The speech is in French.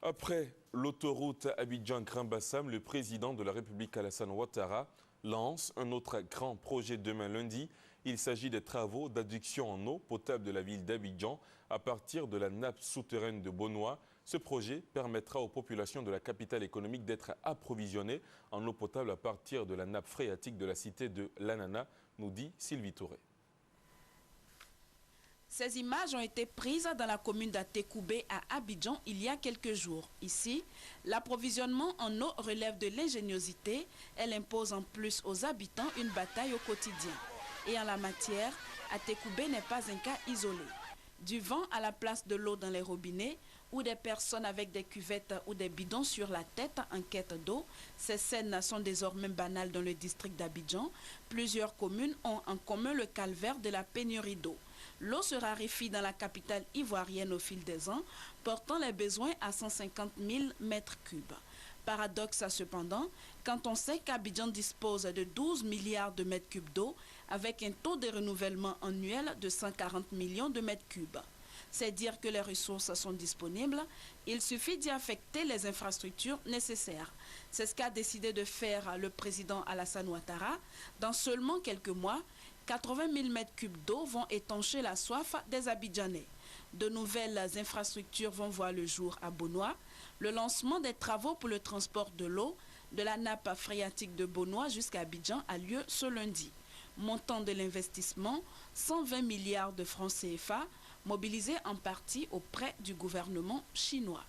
Après l'autoroute Abidjan-Grand-Bassam, le président de la République Alassane Ouattara lance un autre grand projet demain lundi. Il s'agit des travaux d'adduction en eau potable de la ville d'Abidjan à partir de la nappe souterraine de Bonois. Ce projet permettra aux populations de la capitale économique d'être approvisionnées en eau potable à partir de la nappe phréatique de la cité de l'Anana, nous dit Sylvie Touré. Ces images ont été prises dans la commune d'Atekoubé à Abidjan il y a quelques jours. Ici, l'approvisionnement en eau relève de l'ingéniosité. Elle impose en plus aux habitants une bataille au quotidien. Et en la matière, Atekoubé n'est pas un cas isolé. Du vent à la place de l'eau dans les robinets ou des personnes avec des cuvettes ou des bidons sur la tête en quête d'eau, ces scènes sont désormais banales dans le district d'Abidjan. Plusieurs communes ont en commun le calvaire de la pénurie d'eau. L'eau se raréfie dans la capitale ivoirienne au fil des ans, portant les besoins à 150 000 mètres cubes. Paradoxe cependant, quand on sait qu'Abidjan dispose de 12 milliards de mètres cubes d'eau, avec un taux de renouvellement annuel de 140 millions de mètres cubes. C'est dire que les ressources sont disponibles, il suffit d'y affecter les infrastructures nécessaires. C'est ce qu'a décidé de faire le président Alassane Ouattara. Dans seulement quelques mois, 80 000 mètres cubes d'eau vont étancher la soif des Abidjanais. De nouvelles infrastructures vont voir le jour à Bonois. Le lancement des travaux pour le transport de l'eau de la nappe phréatique de Bonois jusqu'à Abidjan a lieu ce lundi. Montant de l'investissement, 120 milliards de francs CFA, mobilisés en partie auprès du gouvernement chinois.